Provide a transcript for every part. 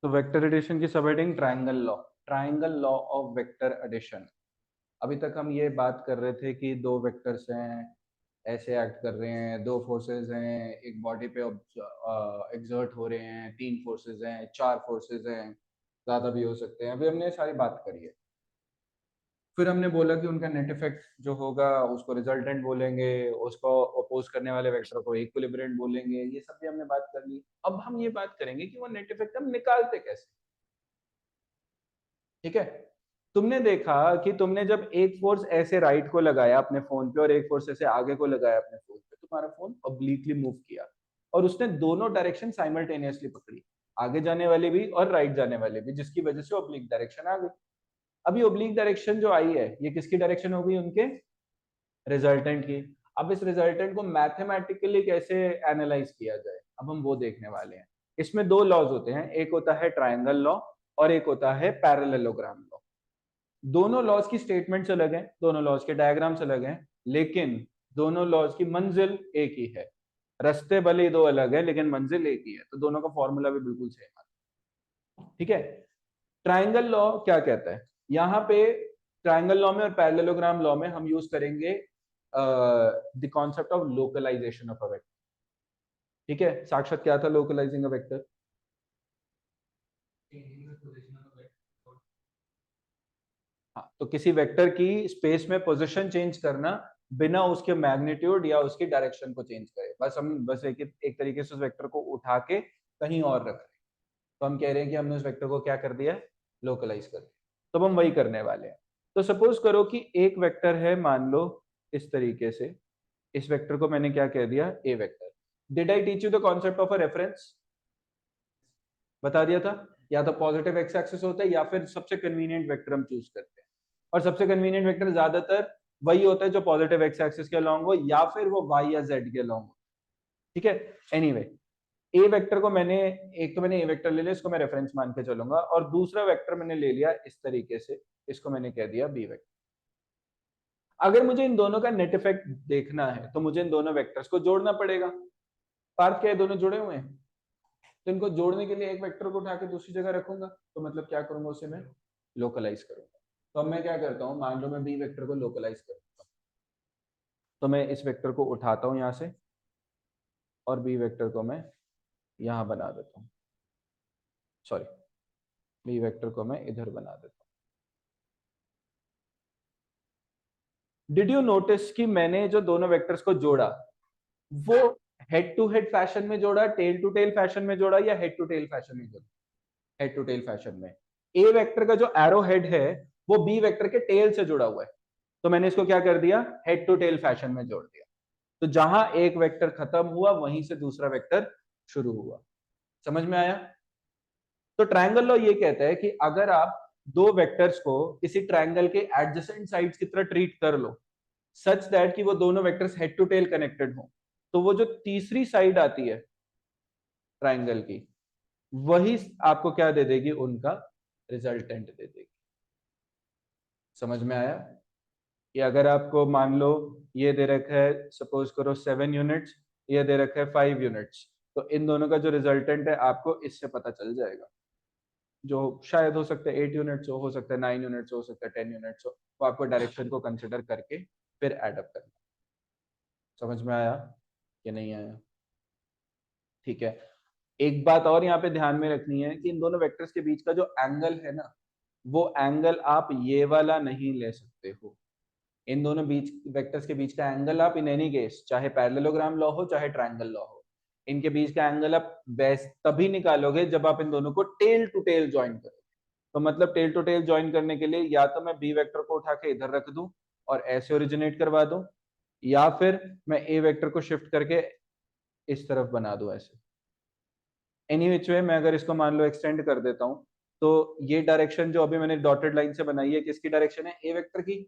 तो vector addition की subheading triangle law of vector addition. अभी तक हम ये बात कर रहे थे कि दो वेक्टर्स हैं, ऐसे एक्ट कर रहे हैं, दो फोर्सेस हैं, एक बॉडी पे एग्जर्ट हो रहे हैं, तीन फोर्सेस हैं, चार फोर्सेस हैं, ज्यादा भी हो सकते हैं। अभी हमने सारी बात करी है। फिर हमने बोला कि उनका नेट इफेक्ट जो होगा उसको रिजल्टेंट बोलेंगे, उसको अपोज करने वाले वेक्टर को इक्विलिब्रियंट बोलेंगे। ये सब भी हमने बात कर ली। अब हम ये बात करेंगे कि वो नेट इफेक्ट हम निकालते कैसे। ठीक है, तुमने देखा कि तुमने जब एक फोर्स ऐसे राइट को लगाया अपने फोन पे और एक फोर्स ऐसे आगे को लगाया अपने फोन पे, तुम्हारा फोन ऑब्लिकली मूव किया और उसने दोनों डायरेक्शन साइमल्टेनियसली पकड़ी, आगे जाने वाले भी और राइट जाने वाले भी, जिसकी वजह से ऑब्लिक डायरेक्शन आ गई। अभी ऑब्लिक डायरेक्शन जो आई है ये किसकी डायरेक्शन हो गई? उनके रिजल्टेंट की। अब इस रिजल्टेंट को मैथमेटिकली कैसे एनालाइज किया जाए, अब हम वो देखने वाले हैं। इसमें दो लॉज होते हैं, एक होता है ट्रायंगल लॉ और एक होता है पैरेललोग्राम लॉ। दोनों लॉज की स्टेटमेंट्स अलग हैं, दोनों लॉज के डायग्राम्स अलग हैं, लेकिन दोनों लॉज की मंजिल एक ही है। रास्ते भले दो अलग है लेकिन मंजिल एक ही है, तो दोनों का फॉर्मूला भी बिल्कुल सेम है। ठीक है, ट्राइंगल लॉ क्या कहता है यहाँ पे? ट्राइंगल लॉ में और पैरेललोग्राम लॉ में हम यूज करेंगे the concept of localization of a vector. ठीक है, साक्षात क्या था लोकलाइजिंग अ वेक्टर? हाँ, तो किसी वेक्टर की स्पेस में पोजीशन चेंज करना बिना उसके मैग्नीट्यूड या उसकी डायरेक्शन को चेंज करे। बस हम एक तरीके से उस वेक्टर को उठा के कहीं और रख रहे हैं, तो हम कह रहे हैं कि हमने उस वेक्टर को क्या कर दिया? लोकलाइज कर दिया। तो हम वही करने वाले हैं। तो सपोज करो कि एक वेक्टर है, मान लो इस तरीके से, इस वेक्टर को मैंने क्या कह दिया? A vector. Did I teach you the concept of a reference? बता दिया था। या तो पॉजिटिव एक्स एक्सिस होता है या फिर सबसे कन्वीनियंट वेक्टर हम चूज करते हैं, और सबसे कन्वीनियंट वेक्टर ज्यादातर वही होता है जो पॉजिटिव एक्स एक्सिस के अलोंग हो या फिर वो वाई या जेड के अलोंग हो। ठीक है, एनीवे ए वेक्टर को मैंने, एक तो मैंने ए वेक्टर ले लिया, इसको मैं रेफरेंस मान के चलूंगा, और दूसरा वेक्टर मैंने ले लिया इस तरीके से, इसको मैंने कह दिया बी वेक्टर। अगर मुझे इन दोनों का नेट इफेक्ट देखना है तो मुझे इन दोनों वेक्टर्स को जोड़ना पड़ेगा। पार्थ क्या है, दोनों जुड़े हुए हैं, तो इनको जोड़ने के लिए एक वेक्टर को उठा के दूसरी जगह रखूंगा, तो मतलब क्या करूंगा? उसे मैं लोकलाइज करूंगा। तो अब मैं क्या करता हूँ, मान लो मैं बी वेक्टर को लोकलाइज करूंगा, तो मैं इस वेक्टर को उठाता हूँ यहाँ से और बी वेक्टर को मैं यहाँ बना देता हूँ, सॉरी, बी वेक्टर को मैं इधर बना देता हूँ। डिड यू नोटिस कि मैंने जो दोनों वेक्टर्स को जोड़ा वो हेड टू हेड फैशन में जोड़ा, टेल टू टेल फैशन में जोड़ा, या हेड टू टेल फैशन में जोड़ा? हेड टू टेल फैशन में। ए वेक्टर का जो एरो हेड है वो बी वेक्टर के टेल से जुड़ा हुआ है, तो मैंने इसको क्या कर दिया? हेड टू टेल फैशन में जोड़ दिया। तो जहां एक वेक्टर खत्म हुआ वहीं से दूसरा वेक्टर शुरू हुआ। समझ में आया? तो ट्रायंगल लॉ ये कहता है कि अगर आप दो वेक्टर्स को किसी ट्रायंगल के एडजेसेंट साइड्स की तरह ट्रीट कर लो, सच दैट कि वो दोनों vectors head to tail connected हो, तो वो जो तीसरी साइड आती है ट्रायंगल की, वही आपको क्या दे देगी? उनका रिजल्टेंट दे देगी। समझ में आया? कि अगर आपको मान लो ये दे रखा है, सपोज करो 7 यूनिट्स, ये दे रखा है 5 यूनिट्स, तो इन दोनों का जो रिजल्टेंट है आपको इससे पता चल जाएगा, जो शायद हो सकता है 8 यूनिट्स हो सकता है 9 यूनिट्स हो सकता है 10 यूनिट्स हो, वो आपको डायरेक्शन को कंसिडर करके फिर एडअप करना। समझ में आया कि नहीं आया? ठीक है, एक बात और यहाँ पे ध्यान में रखनी है कि इन दोनों वेक्टर्स के बीच का जो एंगल है ना, वो एंगल आप ये वाला नहीं ले सकते हो। इन दोनों बीच वेक्टर्स के बीच का एंगल आप इन एनी केस, चाहे पैरेललोग्राम लॉ हो चाहे ट्रायंगल लॉ हो, इनके बीच का एंगल आप बेस्ट तभी निकालोगे जब आप इन दोनों को टेल टू टेल ज्वाइन करोगे। तो मतलब टेल टू टेल ज्वाइन करने के लिए या तो मैं बी वेक्टर को उठा के इधर रख दूं और ऐसे ओरिजिनेट करवा दूं, या फिर मैं ए वेक्टर को शिफ्ट करके इस तरफ बना दूं ऐसे। एनी विच वे मैं अगर इसको मान लो एक्सटेंड कर देता हूं, तो ये डायरेक्शन जो अभी मैंने डॉटेड लाइन से बनाई है किसकी डायरेक्शन है? ए वेक्टर की।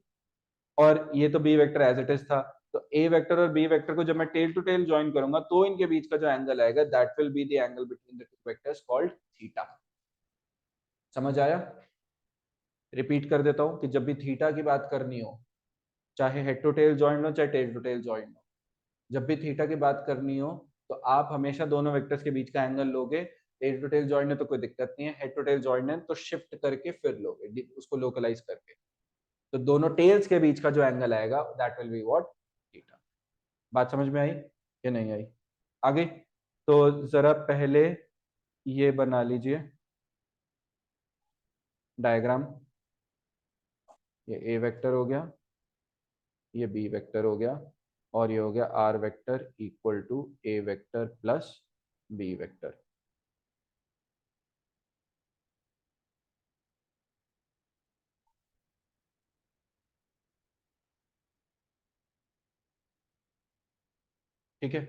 और ये तो B vector as it is था, तो ए वेक्टर और बी वेक्टर को जब मैं टेल टू टेल ज्वाइन करूंगा तो इनके बीच का जो एंगल आएगा that will be the angle between the two vectors called theta. समझ आया? रिपीट कर देता हूं कि जब भी थीटा की बात करनी हो, चाहे हेड टू टेल ज्वाइन लो चाहे टेल टू टेल ज्वाइन हो, जब भी थीटा की बात करनी हो तो आप हमेशा दोनों वेक्टर्स के बीच का एंगल लोगे टेल टू टेल जॉइंट है तो कोई दिक्कत नहीं है, हेड टू टेल जॉइंट है तो शिफ्ट करके फिर लोगे, उसको लोकलाइज करके, तो दोनों टेल्स के बीच का जो एंगल आएगा that will be what, theta. बात समझ में आई या नहीं आई? आगे तो जरा पहले ये बना लीजिए डायग्राम। ये ए वेक्टर हो गया, ये बी वेक्टर हो गया, और ये हो गया R vector equal to A vector plus B vector. ठीक है,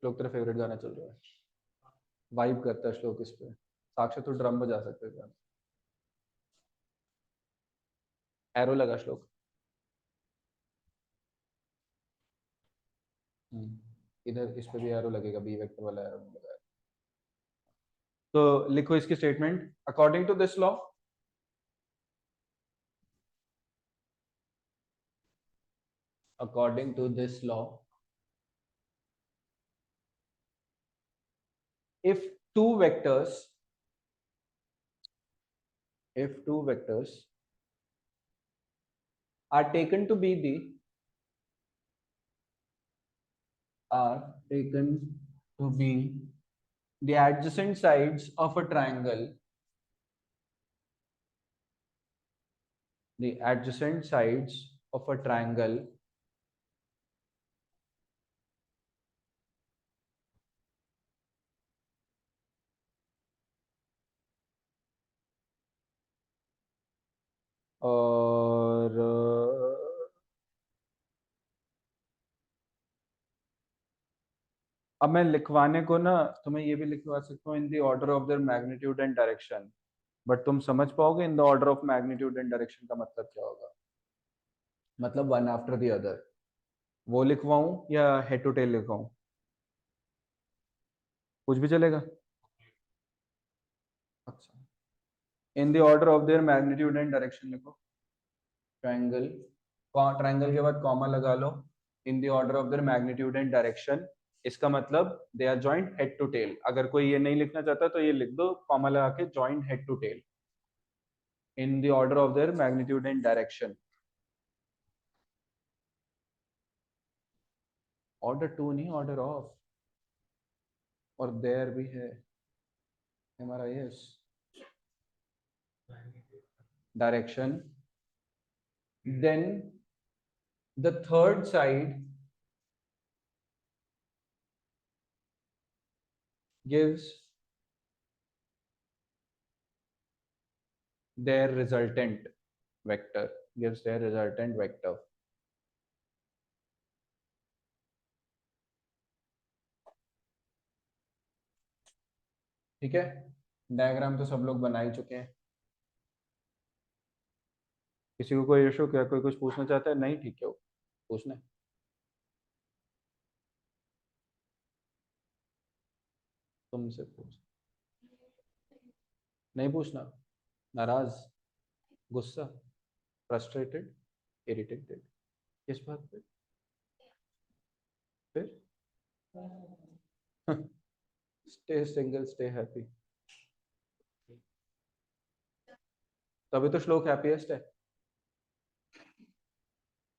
श्लोक तेरा फेवरेट गाना चल रहा है, वाइब करता है श्लोक इस पे। साक्षात तो ड्रम बजा सकते हैं। एरो लगा श्लोक। इधर इस पे भी एरो लगेगा, बी वेक्टर वाला एरो नहीं लगा है। तो लिखो इसकी statement, according to this law, according to this law, if two vectors if two vectors are taken to be the adjacent sides of a triangle, the adjacent sides of a triangle और अब मैं लिखवाने को ना तुम्हें ये भी लिखवा सकता हूँ इन the order of their magnitude and direction, but तुम समझ पाओगे इन the order of magnitude and direction का मतलब क्या होगा? मतलब वन आफ्टर द अदर, वो लिखवाऊं या हेड टू टेल लिखवाऊं? कुछ भी चलेगा। अच्छा, in the order of their magnitude and direction लिखो। ट्रायंगल, ट्रायंगल के बाद कॉमा लगा लो, in the order of their magnitude and direction, इसका मतलब they are joint head to tail. अगर कोई ये नहीं लिखना चाहता तो ये लिख दो कॉमा लगा के, joint head to tail in the order of their magnitude and direction. Order to नहीं, ऑर्डर ऑफ, और देयर भी है हमारा, yes, direction. Then the third side gives their resultant vector, gives their resultant vector। ठीक है, diagram तो सब लोग बना ही चुके हैं। किसी को कोई इशू, क्या कोई कुछ पूछना चाहता है? नहीं, ठीक है, पूछना है? तुमसे पूछ, नहीं पूछना? नाराज, गुस्सा, फ्रस्ट्रेटेड, इरिटेटेड, किस बात पे? फिर स्टे सिंगल स्टे हैप्पी, तभी तो श्लोक हैप्पीएस्ट है।